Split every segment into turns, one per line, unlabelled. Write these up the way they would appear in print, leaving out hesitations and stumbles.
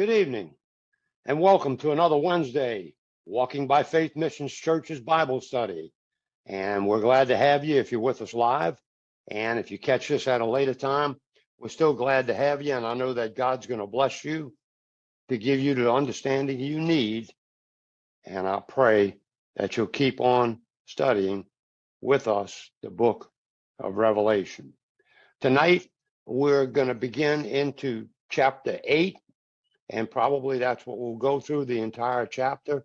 Good evening, and welcome to another Wednesday, Walking by Faith Missions Church's Bible study. And we're glad to have you if you're with us live. And if you catch this at a later time, we're still glad to have you. And I know that God's going to bless you to give you the understanding you need. And I pray that you'll keep on studying with us the book of Revelation. Tonight, we're going to begin into chapter 8. And probably that's what we'll go through the entire chapter.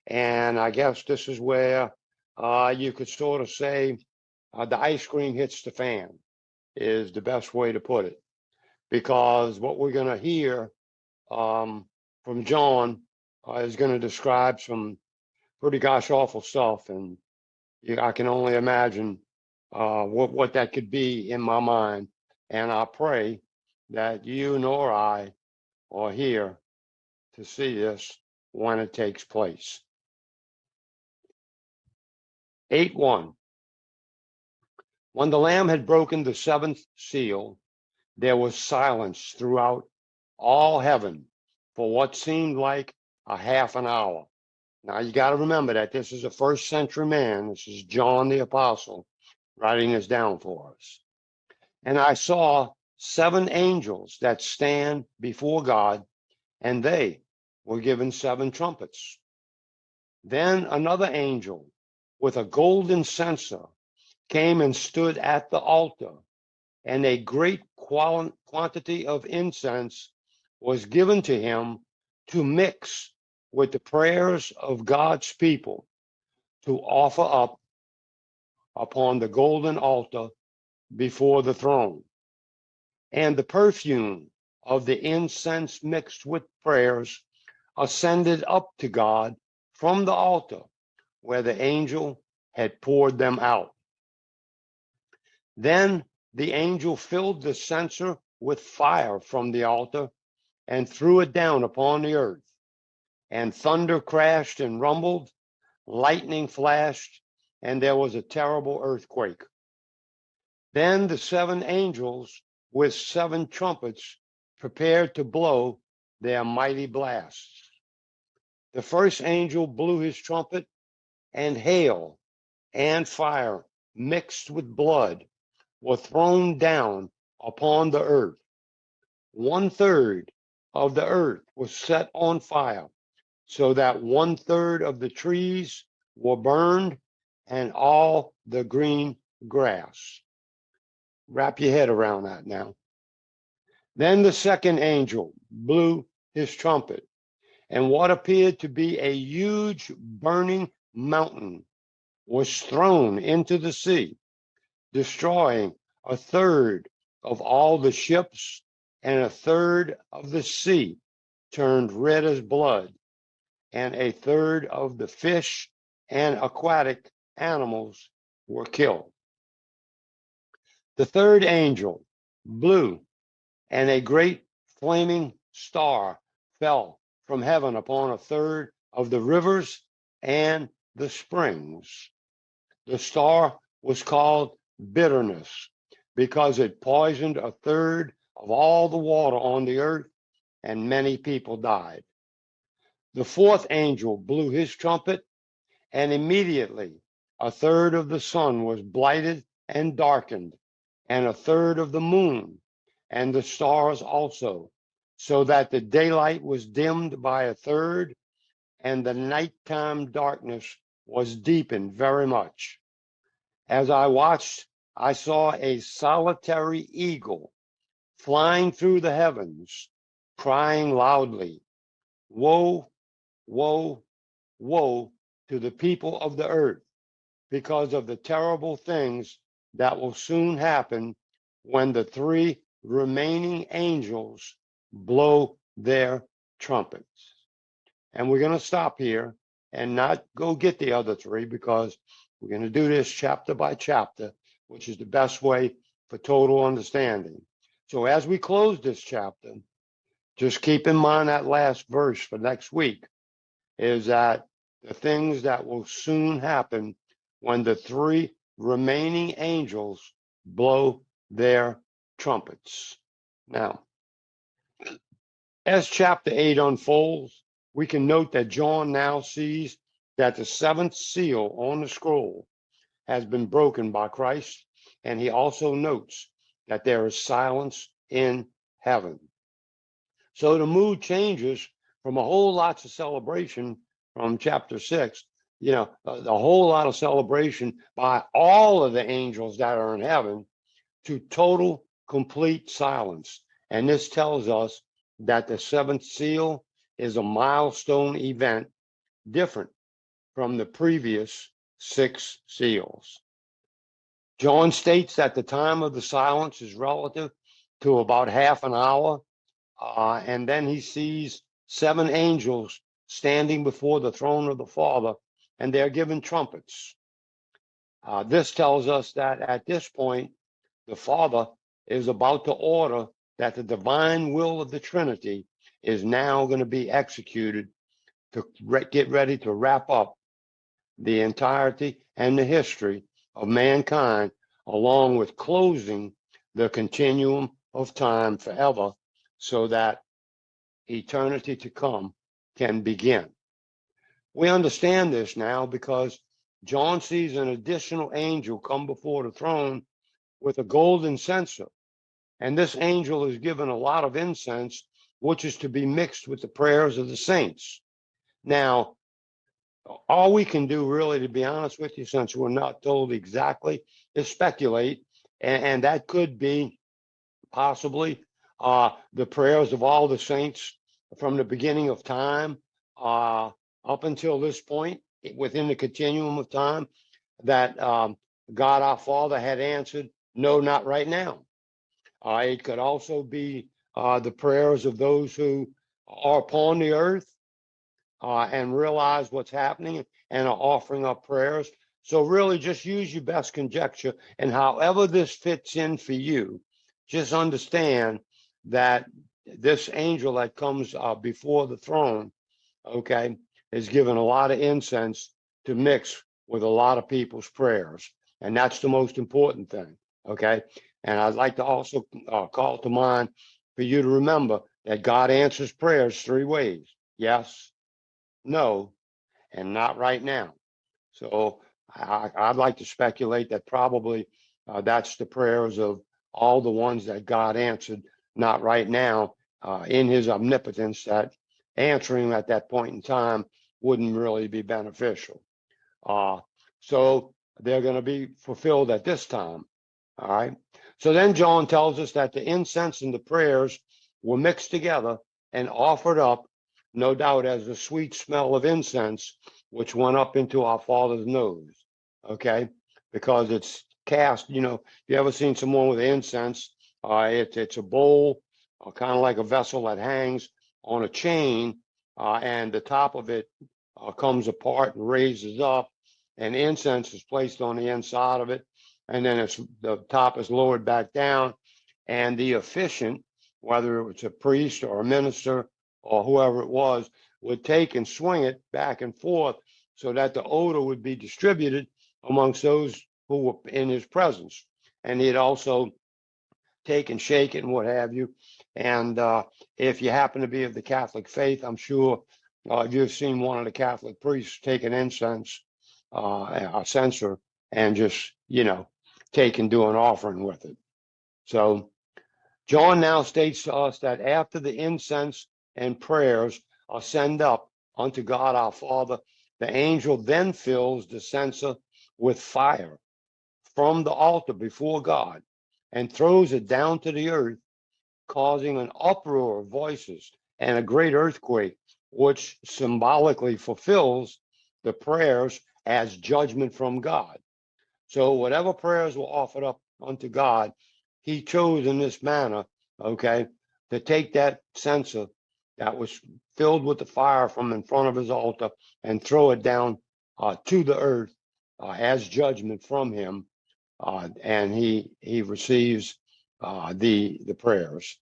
And I guess this is where you could sort of say the ice cream hits the fan is the best way to put it. Because what we're going to hear from John is going to describe some pretty gosh awful stuff. And I can only imagine what that could be in my mind. And I pray that you nor I are here to see this when it takes place. 8:1. When the Lamb had broken the seventh seal, there was silence throughout all heaven for what seemed like a half an hour. Now you got to remember that this is a first century man. This is John the Apostle writing this down for us. And I saw 7 angels that stand before God, and they were given 7 trumpets. Then another angel with a golden censer came and stood at the altar, and a great quantity of incense was given to him to mix with the prayers of God's people to offer up upon the golden altar before the throne. And the perfume of the incense mixed with prayers ascended up to God from the altar where the angel had poured them out. Then the angel filled the censer with fire from the altar and threw it down upon the earth. And thunder crashed and rumbled, lightning flashed, and there was a terrible earthquake. Then the 7 angels with 7 trumpets prepared to blow their mighty blasts. The first angel blew his trumpet, and hail and fire mixed with blood were thrown down upon the earth. 1/3 of the earth was set on fire, so that 1/3 of the trees were burned and all the green grass. Wrap your head around that now. Then the second angel blew his trumpet, and what appeared to be a huge burning mountain was thrown into the sea, destroying 1/3 of all the ships, and 1/3 of the sea turned red as blood, and 1/3 of the fish and aquatic animals were killed. The third angel blew, and a great flaming star fell from heaven upon 1/3 of the rivers and the springs. The star was called Bitterness because it poisoned 1/3 of all the water on the earth, and many people died. The fourth angel blew his trumpet, and immediately 1/3 of the sun was blighted and darkened, and 1/3 of the moon and the stars also, so that the daylight was dimmed by 1/3, and the nighttime darkness was deepened very much. As I watched, I saw a solitary eagle flying through the heavens, crying loudly, "Woe, woe, woe to the people of the earth, because of the terrible things that will soon happen when the 3 remaining angels blow their trumpets." And we're going to stop here and not go get the other 3, because we're going to do this chapter by chapter, which is the best way for total understanding. So as we close this chapter, just keep in mind that last verse for next week is that the things that will soon happen when the 3 remaining angels blow their trumpets. Now, As chapter 8 unfolds, we can note that John now sees that the seventh seal on the scroll has been broken by Christ, and he also notes that there is silence in heaven. So the mood changes from a whole lot of celebration from chapter 6, a whole lot of celebration by all of the angels that are in heaven, to total, complete silence. And this tells us that the seventh seal is a milestone event different from the previous 6 seals. John states that the time of the silence is relative to about half an hour, and then he sees 7 angels standing before the throne of the Father, and they're given trumpets. This tells us that at this point, the Father is about to order that the divine will of the Trinity is now going to be executed to get ready to wrap up the entirety and the history of mankind, along with closing the continuum of time forever, so that eternity to come can begin. We understand this now because John sees an additional angel come before the throne with a golden censer. And this angel is given a lot of incense, which is to be mixed with the prayers of the saints. Now, all we can do, really, to be honest with you, since we're not told exactly, is speculate. And that could be possibly the prayers of all the saints from the beginning of time up until this point, within the continuum of time, that God our Father had answered, no, not right now. It could also be the prayers of those who are upon the earth and realize what's happening and are offering up prayers. So really just use your best conjecture, and however this fits in for you, just understand that this angel that comes before the throne, okay, is given a lot of incense to mix with a lot of people's prayers. And that's the most important thing, okay? And I'd like to also call to mind for you to remember that God answers prayers 3 ways: yes, no, and not right now. So I'd like to speculate that probably that's the prayers of all the ones that God answered, not right now, in his omnipotence, that answering at that point in time wouldn't really be beneficial. So they're going to be fulfilled at this time. All right. So then John tells us that the incense and the prayers were mixed together and offered up, no doubt, as the sweet smell of incense, which went up into our Father's nose. Okay. Because it's cast, you ever seen someone with incense? It's a bowl, kind of like a vessel that hangs on a chain, and the top of it comes apart and raises up, and incense is placed on the inside of it, and then the top is lowered back down, and the officiant, whether it was a priest or a minister or whoever it was, would take and swing it back and forth so that the odor would be distributed amongst those who were in his presence. And he'd also take and shake it and what have you. And if you happen to be of the Catholic faith, I'm sure you've seen one of the Catholic priests take an incense, a censer, and just, take and do an offering with it. So John now states to us that after the incense and prayers are sent up unto God our Father, the angel then fills the censer with fire from the altar before God and throws it down to the earth, causing an uproar of voices and a great earthquake, which symbolically fulfills the prayers as judgment from God. So whatever prayers were offered up unto God, he chose in this manner, okay, to take that censer that was filled with the fire from in front of his altar and throw it down to the earth as judgment from him, and he receives the prayers.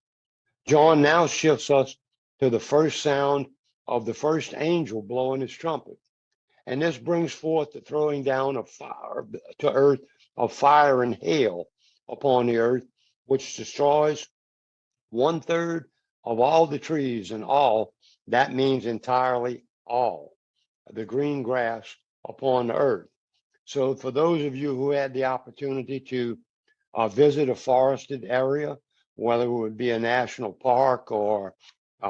John now shifts us to the first sound of the first angel blowing his trumpet. And this brings forth the throwing down of fire to earth, of fire and hail upon the earth, which destroys 1/3 of all the trees, and all, that means entirely all, the green grass upon the earth. So for those of you who had the opportunity to visit a forested area, whether it would be a national park or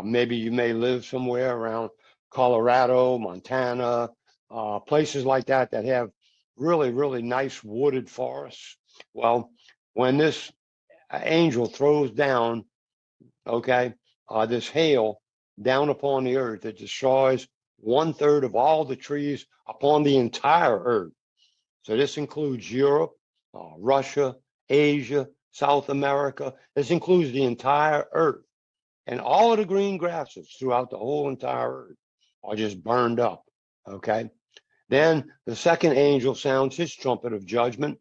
maybe you may live somewhere around Colorado, Montana, places like that that have really, really nice wooded forests. Well, when this angel throws down, okay, this hail down upon the earth, it destroys 1/3 of all the trees upon the entire earth. So this includes Europe, Russia, Asia, South America. This includes the entire earth. And all of the green grasses throughout the whole entire earth are just burned up. Okay. Then the second angel sounds his trumpet of judgment.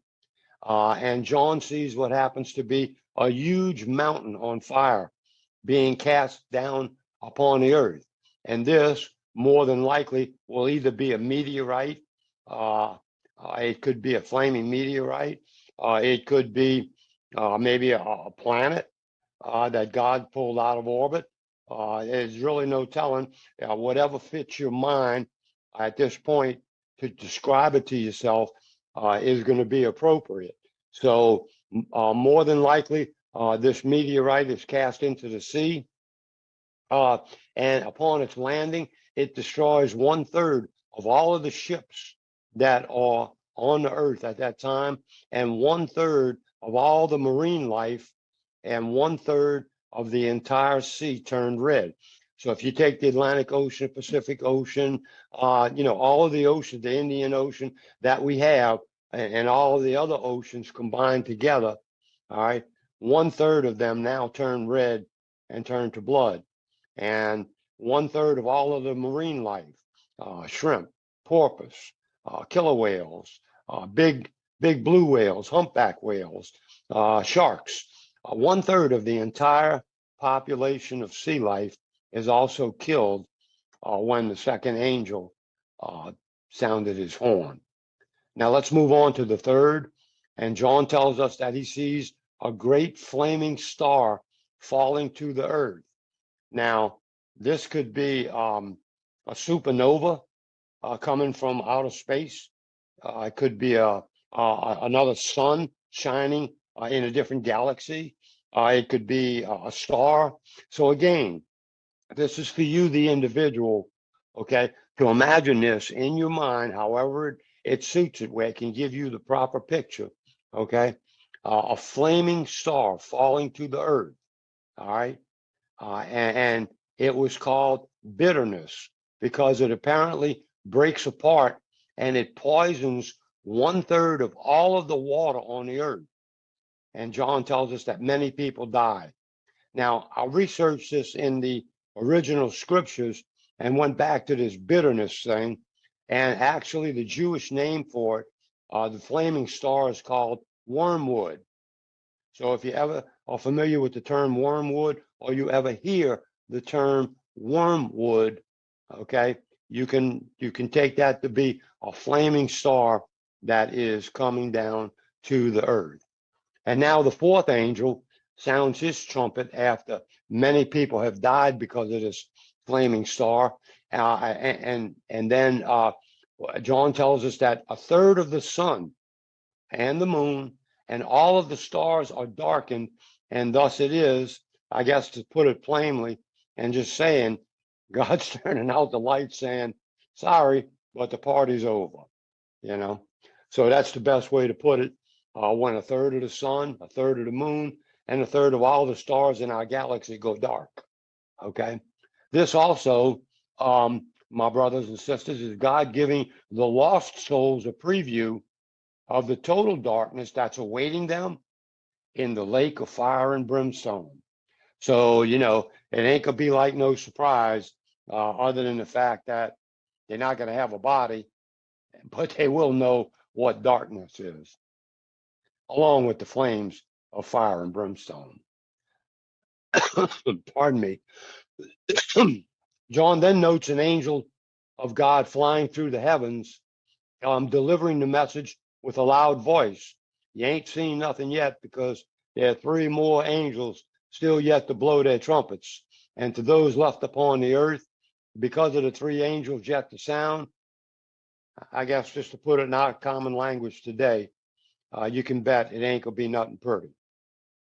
And John sees what happens to be a huge mountain on fire being cast down upon the earth. And this, more than likely, will either be a meteorite, it could be a flaming meteorite, it could be maybe a planet that God pulled out of orbit. There's really no telling. Whatever fits your mind at this point to describe it to yourself is going to be appropriate. So, more than likely, this meteorite is cast into the sea, and upon its landing, it destroys 1/3 of all of the ships that are on the earth at that time, and 1/3 of all the marine life, and 1/3 of the entire sea turned red. So if you take the Atlantic Ocean, Pacific Ocean, all of the oceans, the Indian Ocean that we have, and all of the other oceans combined together, all right, 1/3 of them now turn red and turn to blood. And 1/3 of all of the marine life, shrimp, porpoise, killer whales, big blue whales, humpback whales, sharks. 1/3 of the entire population of sea life is also killed when the second angel sounded his horn. Now let's move on to the third. And John tells us that he sees a great flaming star falling to the earth. Now, this could be a supernova coming from outer space. It could be another sun shining in a different galaxy. It could be a star. So again, this is for you, the individual, okay, to imagine this in your mind, however it suits it, where it can give you the proper picture, okay? A flaming star falling to the earth, all right? And it was called bitterness because it apparently breaks apart and it poisons 1/3 of all of the water on the earth. And John tells us that many people die. Now, I researched this in the original scriptures and went back to this bitterness thing. And actually, the Jewish name for it, the flaming star, is called wormwood. So if you ever are familiar with the term wormwood, or you ever hear the term wormwood, okay, you can take that to be a flaming star that is coming down to the earth. And now the fourth angel sounds his trumpet after many people have died because of this flaming star. And then John tells us that 1/3 of the sun and the moon and all of the stars are darkened. And thus it is, I guess, to put it plainly and just saying, God's turning out the lights saying, sorry, but the party's over, you know? So that's the best way to put it. When 1/3 of the sun, 1/3 of the moon, and 1/3 of all the stars in our galaxy go dark, okay? This also, my brothers and sisters, is God giving the lost souls a preview of the total darkness that's awaiting them in the lake of fire and brimstone. So, it ain't gonna be like no surprise, other than the fact that they're not gonna have a body, but they will know what darkness is, along with the flames of fire and brimstone. Pardon me. John then notes an angel of God flying through the heavens, delivering the message with a loud voice. You ain't seen nothing yet because there are 3 more angels still yet to blow their trumpets. And to those left upon the earth, because of the three angels yet to sound, I guess just to put it in our common language today, you can bet it ain't gonna be nothing pretty.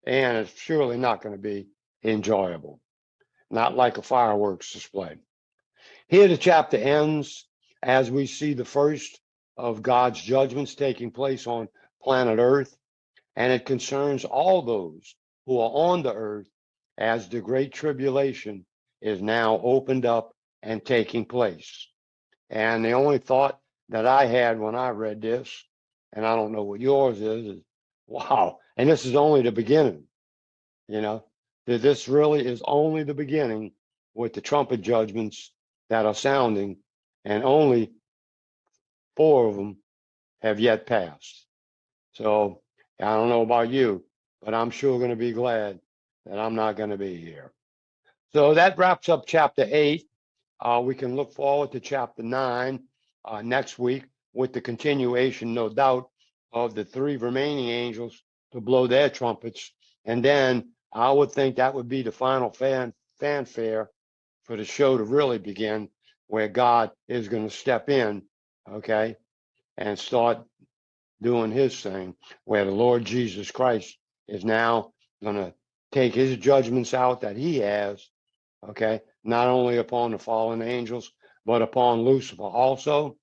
And it's surely not gonna be enjoyable. Not like a fireworks display. Here the chapter ends as we see the first of God's judgments taking place on planet Earth, and it concerns all those who are on the earth as the great tribulation is now opened up and taking place. And the only thought that I had when I read this, and I don't know what yours is wow, and this is only the beginning, you know, that this really is only the beginning with the trumpet judgments that are sounding, and only 4 of them have yet passed. So I don't know about you, but I'm sure going to be glad that I'm not going to be here. So that wraps up chapter 8. We can look forward to chapter 9 next week with the continuation, no doubt, of the 3 remaining angels to blow their trumpets. And then I would think that would be the final fanfare for the show to really begin, where God is going to step in, okay, and start doing his thing, where the Lord Jesus Christ is now going to take his judgments out that he has, okay, not only upon the fallen angels, but upon Lucifer also.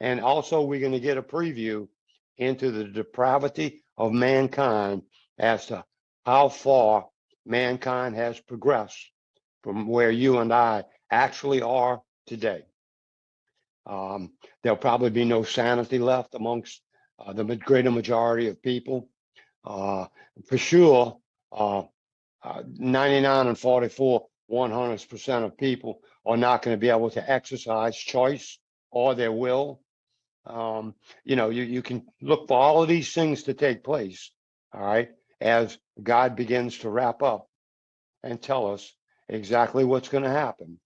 And also, we're going to get a preview into the depravity of mankind as to how far mankind has progressed from where you and I actually are today. There'll probably be no sanity left amongst the greater majority of people. For sure, 99 and 44, 100% of people are not going to be able to exercise choice or their will. You know, you can look for all of these things to take place, all right, as God begins to wrap up and tell us exactly what's going to happen.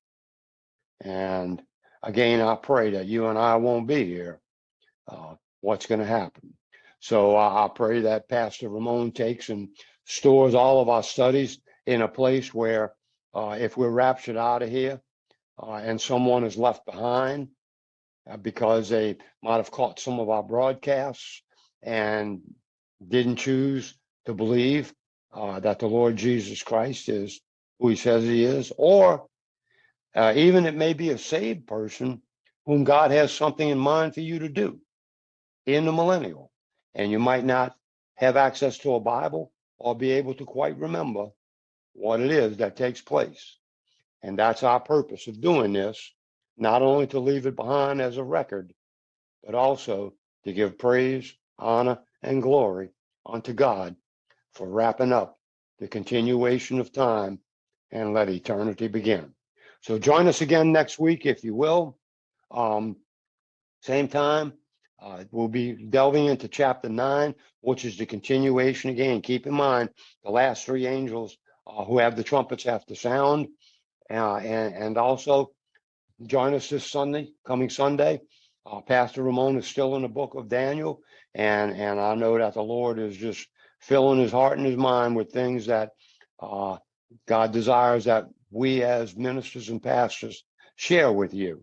And again, I pray that you and I won't be here. What's going to happen? So I pray that Pastor Ramon takes and stores all of our studies in a place where if we're raptured out of here and someone is left behind because they might have caught some of our broadcasts and didn't choose to believe that the Lord Jesus Christ is who he says he is, or even it may be a saved person whom God has something in mind for you to do in the millennial, and you might not have access to a Bible or be able to quite remember what it is that takes place. And that's our purpose of doing this, not only to leave it behind as a record, but also to give praise, honor, and glory unto God for wrapping up the continuation of time and let eternity begin. So join us again next week, if you will. Same time. We'll be delving into chapter 9, which is the continuation again. Keep in mind, the last 3 angels who have the trumpets have to sound. And also join us this Sunday, coming Sunday. Pastor Ramon is still in the book of Daniel. And I know that the Lord is just filling his heart and his mind with things that God desires that we as ministers and pastors share with you.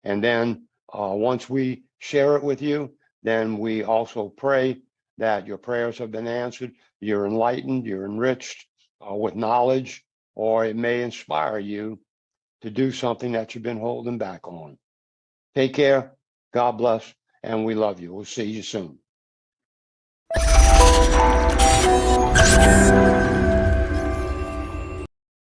And then once we share it with you, then we also pray that your prayers have been answered, you're enlightened, you're enriched with knowledge, or it may inspire you to do something that you've been holding back on. Take care, God bless, and we love you. We'll see you soon.